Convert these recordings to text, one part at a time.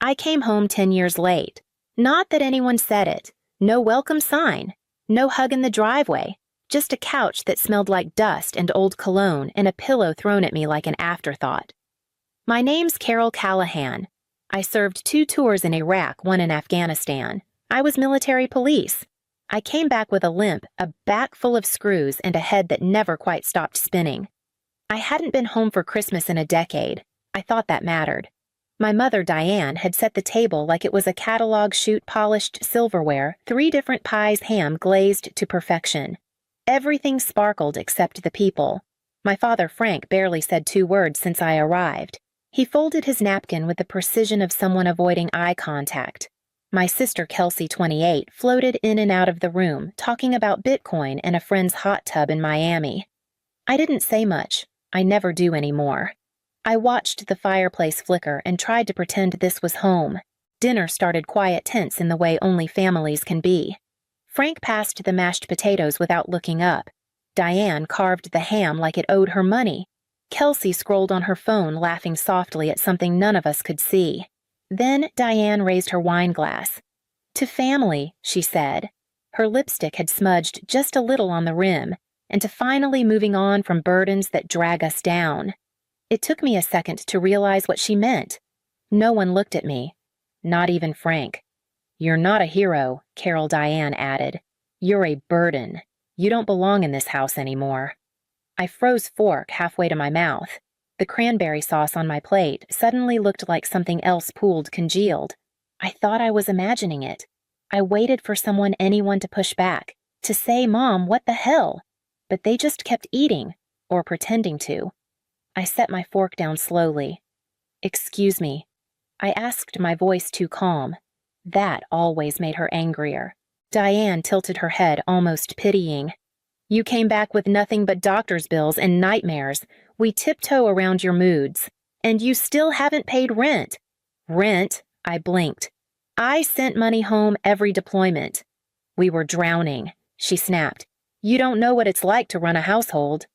I came home 10 years late. Not that anyone said it. No welcome sign. No hug in the driveway. Just a couch that smelled like dust and old cologne and a pillow thrown at me like an afterthought. My name's Carol Callahan. I served 2 tours in Iraq, 1 in Afghanistan. I was military police. I came back with a limp, a back full of screws, and a head that never quite stopped spinning. I hadn't been home for Christmas in a decade. I thought that mattered. My mother, Diane, had set the table like it was a catalog shoot polished silverware, 3 different pies ham glazed to perfection. Everything sparkled except the people. My father, Frank, barely said 2 words since I arrived. He folded his napkin with the precision of someone avoiding eye contact. My sister, Kelsey, 28, floated in and out of the room, talking about Bitcoin and a friend's hot tub in Miami. I didn't say much. I never do anymore. I watched the fireplace flicker and tried to pretend this was home. Dinner started quiet tense in the way only families can be. Frank passed the mashed potatoes without looking up. Diane carved the ham like it owed her money. Kelsey scrolled on her phone, laughing softly at something none of us could see. Then Diane raised her wine glass. "To family," she said. Her lipstick had smudged just a little on the rim, and to finally moving on from burdens that drag us down. It took me a second to realize what she meant. No one looked at me. Not even Frank. "You're not a hero," Carol Diane added. "You're a burden. You don't belong in this house anymore." I froze fork halfway to my mouth. The cranberry sauce on my plate suddenly looked like something else pooled congealed. I thought I was imagining it. I waited for anyone to push back, to say, "Mom, what the hell?" But they just kept eating, or pretending to. I set my fork down slowly. "Excuse me." I asked, my voice too calm. That always made her angrier. Diane tilted her head, almost pitying. "You came back with nothing but doctor's bills and nightmares. We tiptoe around your moods. And you still haven't paid rent." "Rent?" I blinked. "I sent money home every deployment." "We were drowning," she snapped. "You don't know what it's like to run a household."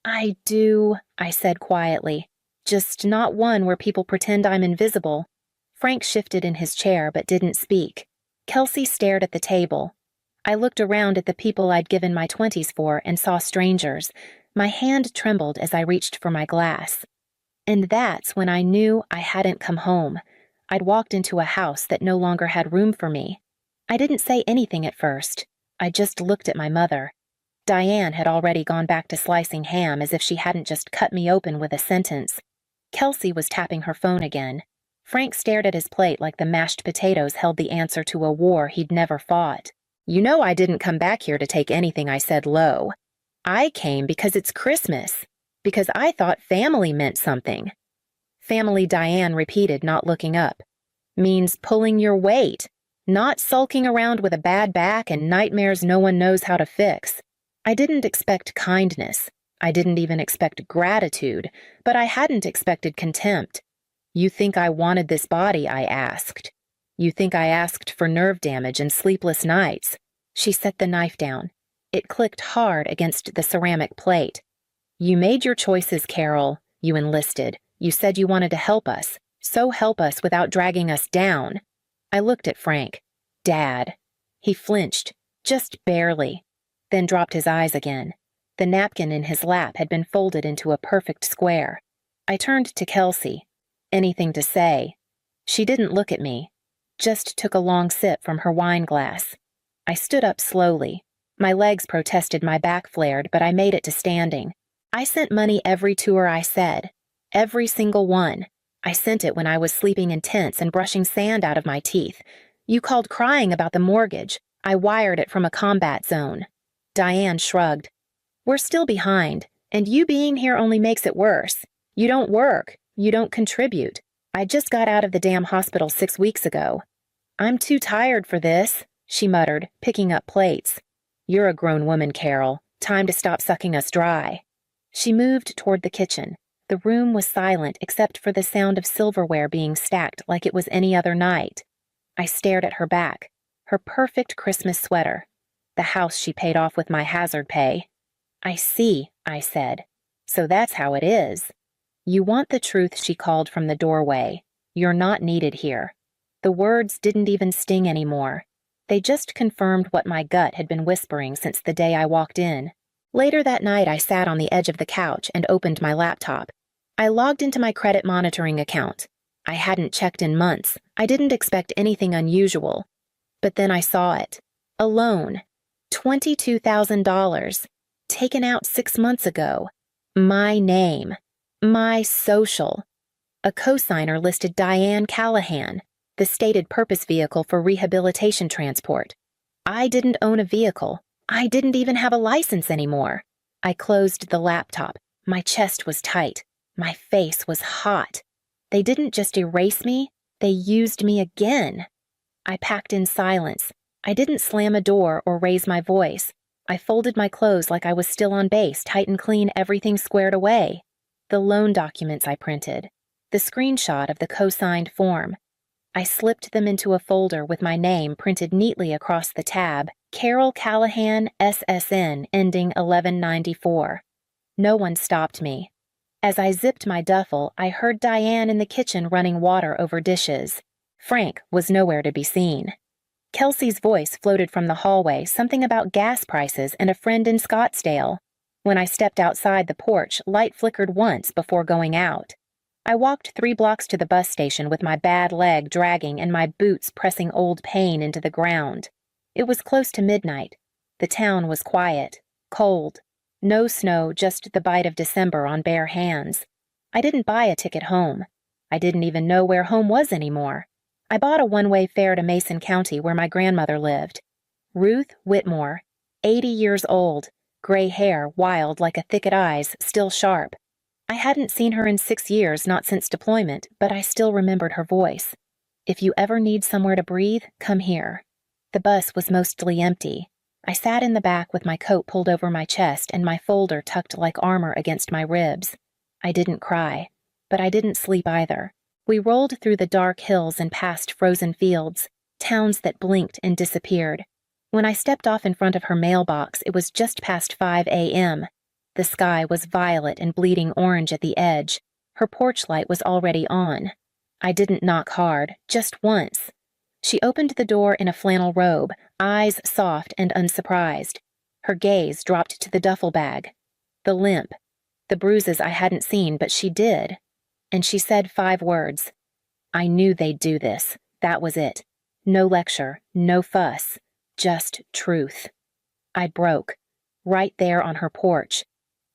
"I do," I said quietly. "Just not one where people pretend I'm invisible." Frank shifted in his chair but didn't speak. Kelsey stared at the table. I looked around at the people I'd given my 20s for and saw strangers. My hand trembled as I reached for my glass. And that's when I knew I hadn't come home. I'd walked into a house that no longer had room for me. I didn't say anything at first. I just looked at my mother. Diane had already gone back to slicing ham as if she hadn't just cut me open with a sentence. Kelsey was tapping her phone again. Frank stared at his plate like the mashed potatoes held the answer to a war he'd never fought. "You know I didn't come back here to take anything I said low. I came because it's Christmas. Because I thought family meant something." "Family," Diane repeated, not looking up. "Means pulling your weight. Not sulking around with a bad back and nightmares no one knows how to fix." I didn't expect kindness. I didn't even expect gratitude, but I hadn't expected contempt. "You think I wanted this body?" I asked. "You think I asked for nerve damage and sleepless nights?" She set the knife down. It clicked hard against the ceramic plate. "You made your choices, Carol. You enlisted. You said you wanted to help us. So help us without dragging us down." I looked at Frank. "Dad." He flinched, just barely, then dropped his eyes again. The napkin in his lap had been folded into a perfect square. I turned to Kelsey. Anything to say? She didn't look at me, just took a long sip from her wine glass. I stood up slowly. My legs protested, my back flared, but I made it to standing. "I sent money every tour I said. Every single one. I sent it when I was sleeping in tents and brushing sand out of my teeth. You called crying about the mortgage. I wired it from a combat zone." Diane shrugged. "We're still behind, and you being here only makes it worse. You don't work. You don't contribute. I just got out of the damn hospital 6 weeks ago." "I'm too tired for this," she muttered, picking up plates. "You're a grown woman, Carol. Time to stop sucking us dry." She moved toward the kitchen. The room was silent except for the sound of silverware being stacked like it was any other night. I stared at her back, her perfect Christmas sweater. The house she paid off with my hazard pay. "I see," I said. "So that's how it is." "You want the truth," she called from the doorway. "You're not needed here." The words didn't even sting anymore. They just confirmed what my gut had been whispering since the day I walked in. Later that night, I sat on the edge of the couch and opened my laptop. I logged into my credit monitoring account. I hadn't checked in months. I didn't expect anything unusual. But then I saw it. A loan. $22,000. Taken out 6 months ago. My name. My social. A cosigner listed Diane Callahan, the stated purpose vehicle for rehabilitation transport. I didn't own a vehicle. I didn't even have a license anymore. I closed the laptop. My chest was tight. My face was hot. They didn't just erase me, they used me again. I packed in silence. I didn't slam a door or raise my voice. I folded my clothes like I was still on base, tight and clean, everything squared away. The loan documents I printed. The screenshot of the co-signed form. I slipped them into a folder with my name printed neatly across the tab, Carol Callahan, SSN, ending 1194. No one stopped me. As I zipped my duffel, I heard Diane in the kitchen running water over dishes. Frank was nowhere to be seen. Kelsey's voice floated from the hallway, something about gas prices and a friend in Scottsdale. When I stepped outside the porch, light flickered once before going out. I walked 3 blocks to the bus station with my bad leg dragging and my boots pressing old pain into the ground. It was close to midnight. The town was quiet, cold. No snow, just the bite of December on bare hands. I didn't buy a ticket home. I didn't even know where home was anymore. I bought a one-way fare to Mason County where my grandmother lived. Ruth Whitmore, 80 years old, gray hair, wild like a thicket eyes, still sharp. I hadn't seen her in 6 years, not since deployment, but I still remembered her voice. "If you ever need somewhere to breathe, come here." The bus was mostly empty. I sat in the back with my coat pulled over my chest and my folder tucked like armor against my ribs. I didn't cry, but I didn't sleep either. We rolled through the dark hills and past frozen fields, towns that blinked and disappeared. When I stepped off in front of her mailbox, it was just past 5 a.m. The sky was violet and bleeding orange at the edge. Her porch light was already on. I didn't knock hard, just once. She opened the door in a flannel robe, eyes soft and unsurprised. Her gaze dropped to the duffel bag. The limp. The bruises I hadn't seen, but she did. And she said 5 words. I knew they'd do this. That was it. No lecture, no fuss, just truth. I broke, right there on her porch.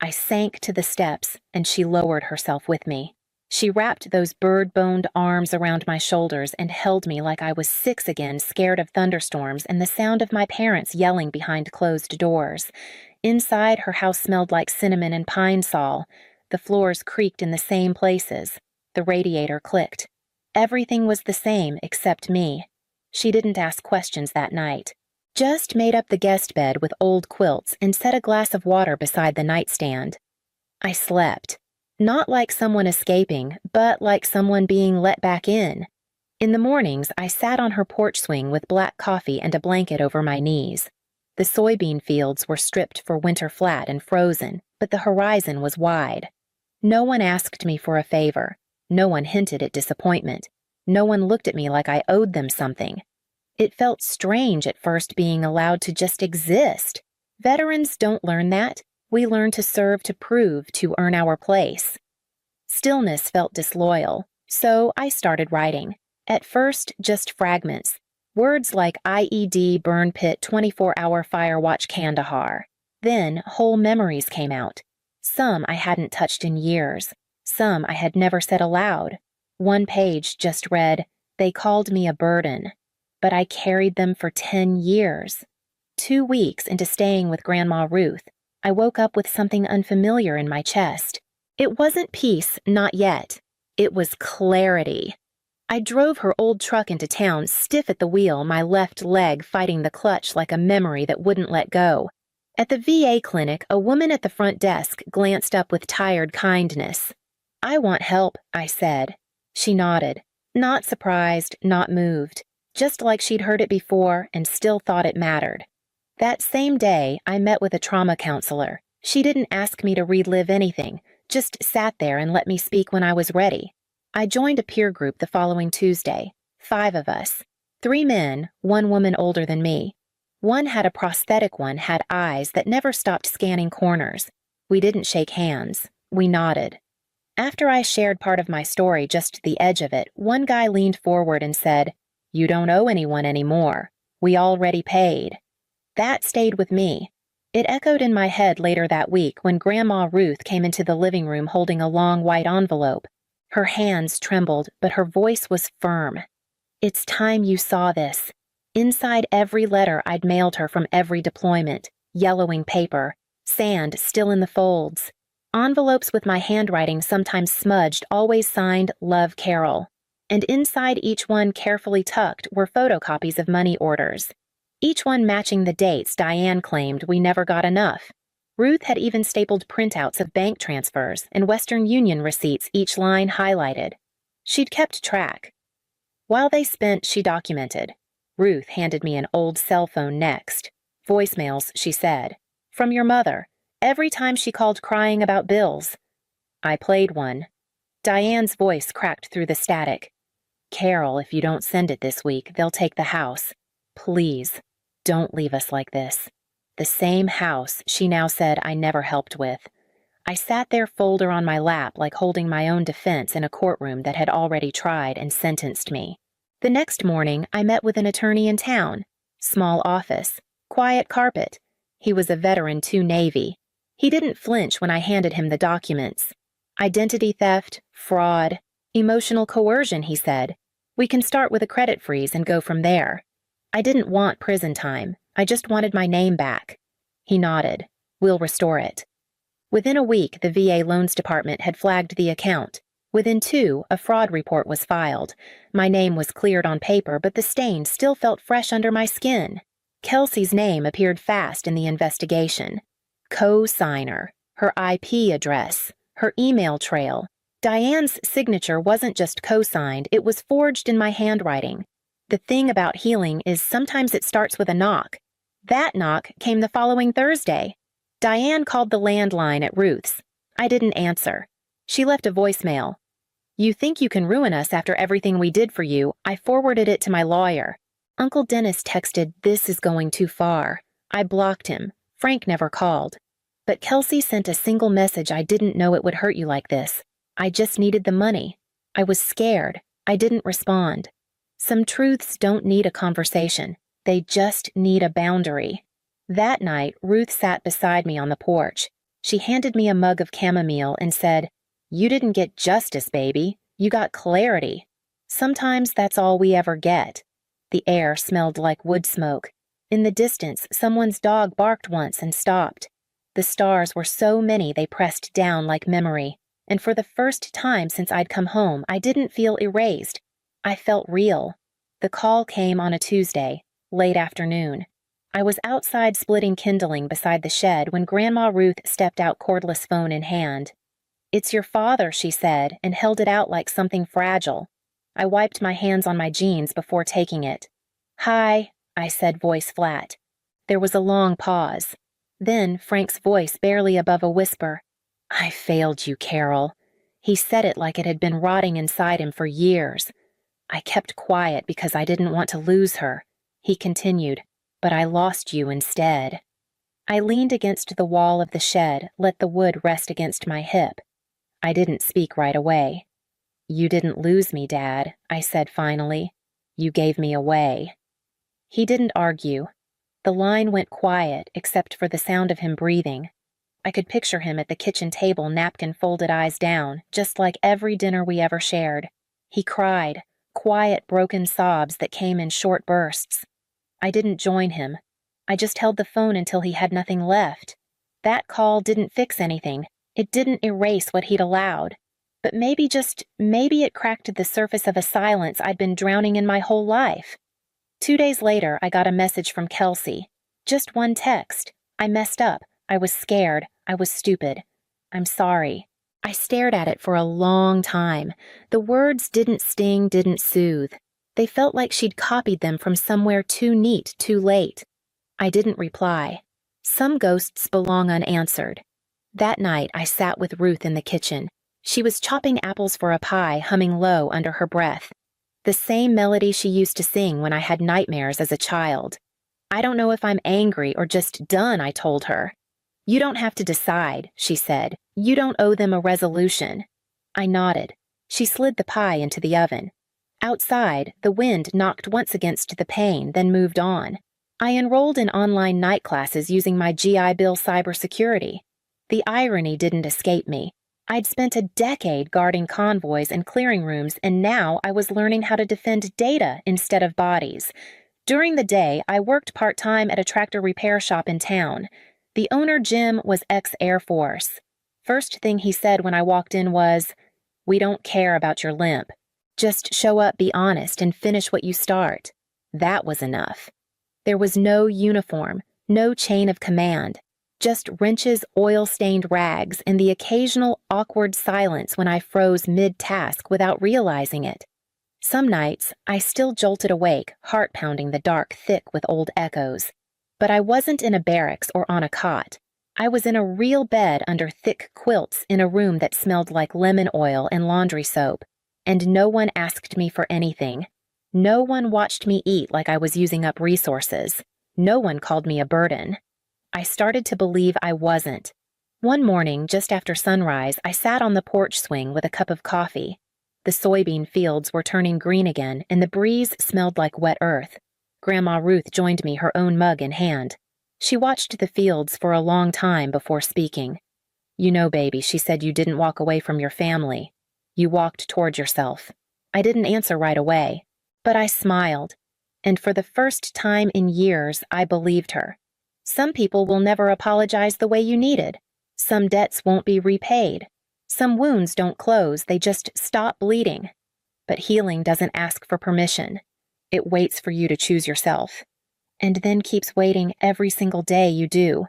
I sank to the steps, and she lowered herself with me. She wrapped those bird-boned arms around my shoulders and held me like I was 6 again, scared of thunderstorms and the sound of my parents yelling behind closed doors. Inside, her house smelled like cinnamon and pine sol. The floors creaked in the same places. The radiator clicked. Everything was the same except me. She didn't ask questions that night. Just made up the guest bed with old quilts and set a glass of water beside the nightstand. I slept. Not like someone escaping, but like someone being let back in. In the mornings, I sat on her porch swing with black coffee and a blanket over my knees. The soybean fields were stripped for winter flat and frozen, but the horizon was wide. No one asked me for a favor. No one hinted at disappointment. No one looked at me like I owed them something. It felt strange at first being allowed to just exist. Veterans don't learn that. We learn to serve, to prove, to earn our place. Stillness felt disloyal, so I started writing. At first, just fragments. Words like IED, burn pit, 24-hour fire watch Kandahar. Then, whole memories came out. Some I hadn't touched in years. Some I had never said aloud. One page just read, "They called me a burden." But I carried them for 10 years. 2 weeks into staying with Grandma Ruth, I woke up with something unfamiliar in my chest. It wasn't peace, not yet. It was clarity. I drove her old truck into town, stiff at the wheel, my left leg fighting the clutch like a memory that wouldn't let go. At the VA clinic, a woman at the front desk glanced up with tired kindness. "I want help," I said. She nodded. Not surprised, not moved. Just like she'd heard it before and still thought it mattered. That same day, I met with a trauma counselor. She didn't ask me to relive anything, just sat there and let me speak when I was ready. I joined a peer group the following Tuesday, 5 of us. 3 men, 1 woman older than me. One had a prosthetic, one had eyes that never stopped scanning corners. We didn't shake hands. We nodded. After I shared part of my story just to the edge of it, one guy leaned forward and said, "You don't owe anyone anymore. We already paid." That stayed with me. It echoed in my head later that week when Grandma Ruth came into the living room holding a long white envelope. Her hands trembled, but her voice was firm. "It's time you saw this." Inside every letter I'd mailed her from every deployment, yellowing paper, sand still in the folds. Envelopes with my handwriting sometimes smudged, always signed Love Carol. And inside each one, carefully tucked, were photocopies of money orders. Each one matching the dates Diane claimed we never got enough. Ruth had even stapled printouts of bank transfers and Western Union receipts, each line highlighted. She'd kept track. While they spent, she documented. Ruth handed me an old cell phone next. "Voicemails," she said. "From your mother. Every time she called crying about bills." I played one. Diane's voice cracked through the static. "Carol, if you don't send it this week, they'll take the house. Please, don't leave us like this." The same house she now said I never helped with. I sat there, folder on my lap, like holding my own defense in a courtroom that had already tried and sentenced me. The next morning, I met with an attorney in town. Small office, quiet carpet. He was a veteran, too Navy. He didn't flinch when I handed him the documents. "Identity theft, fraud, emotional coercion," he said. "We can start with a credit freeze and go from there." I didn't want prison time. I just wanted my name back. He nodded. "We'll restore it." Within a week, the VA Loans Department had flagged the account. Within 2, a fraud report was filed. My name was cleared on paper, but the stain still felt fresh under my skin. Kelsey's name appeared fast in the investigation. Co-signer, her IP address, her email trail. Diane's signature wasn't just co-signed, it was forged in my handwriting. The thing about healing is sometimes it starts with a knock. That knock came the following Thursday. Diane called the landline at Ruth's. I didn't answer. She left a voicemail. "You think you can ruin us after everything we did for you. I forwarded it to my lawyer. Uncle Dennis texted, 'This is going too far.' I blocked him. Frank never called. But Kelsey sent a single message. 'I didn't know it would hurt you like this. I just needed the money.' I was scared. I didn't respond. Some truths don't need a conversation. They just need a boundary." That night, Ruth sat beside me on the porch. She handed me a mug of chamomile and said, "You didn't get justice, baby. You got clarity." Sometimes that's all we ever get. The air smelled like wood smoke. In the distance, someone's dog barked once and stopped. The stars were so many they pressed down like memory. And for the first time since I'd come home, I didn't feel erased. I felt real. The call came on a Tuesday, late afternoon. I was outside splitting kindling beside the shed when Grandma Ruth stepped out, cordless phone in hand. "It's your father," she said, and held it out like something fragile. I wiped my hands on my jeans before taking it. "Hi," I said, voice flat. There was a long pause. Then Frank's voice barely above a whisper. "I failed you, Carol." He said it like it had been rotting inside him for years. I kept quiet because I didn't want to lose her. He continued, "But I lost you instead." I leaned against the wall of the shed, let the wood rest against my hip. I didn't speak right away. "You didn't lose me, Dad," I said finally. "You gave me away." He didn't argue. The line went quiet except for the sound of him breathing. I could picture him at the kitchen table, napkin folded, eyes down, just like every dinner we ever shared. He cried, quiet, broken sobs that came in short bursts. I didn't join him. I just held the phone until he had nothing left. That call didn't fix anything. It didn't erase what he'd allowed. But maybe it cracked the surface of a silence I'd been drowning in my whole life. 2 days later, I got a message from Kelsey. Just one text. "I messed up. I was scared. I was stupid. I'm sorry." I stared at it for a long time. The words didn't sting, didn't soothe. They felt like she'd copied them from somewhere too neat, too late. I didn't reply. Some ghosts belong unanswered. That night, I sat with Ruth in the kitchen. She was chopping apples for a pie, humming low under her breath. The same melody she used to sing when I had nightmares as a child. I don't know if I'm angry or just done, I told her. You don't have to decide, she said. You don't owe them a resolution. I nodded. She slid the pie into the oven. Outside, the wind knocked once against the pane, then moved on. I enrolled in online night classes using my GI Bill cybersecurity. The irony didn't escape me. I'd spent a decade guarding convoys and clearing rooms, and now I was learning how to defend data instead of bodies. During the day, I worked part-time at a tractor repair shop in town. The owner, Jim, was ex-Air Force. First thing he said when I walked in was, "We don't care about your limp. Just show up, be honest, and finish what you start." That was enough. There was no uniform, no chain of command, just wrenches, oil-stained rags, and the occasional awkward silence when I froze mid-task without realizing it. Some nights, I still jolted awake, heart pounding the dark thick with old echoes. But I wasn't in a barracks or on a cot. I was in a real bed under thick quilts in a room that smelled like lemon oil and laundry soap. And no one asked me for anything. No one watched me eat like I was using up resources. No one called me a burden. I started to believe I wasn't. One morning, just after sunrise, I sat on the porch swing with a cup of coffee. The soybean fields were turning green again, and the breeze smelled like wet earth. Grandma Ruth joined me, her own mug in hand. She watched the fields for a long time before speaking. "You know, baby," she said, "you didn't walk away from your family. You walked toward yourself." I didn't answer right away, but I smiled. And for the first time in years, I believed her. Some people will never apologize the way you needed. Some debts won't be repaid. Some wounds don't close, they just stop bleeding. But healing doesn't ask for permission. It waits for you to choose yourself. And then keeps waiting every single day you do.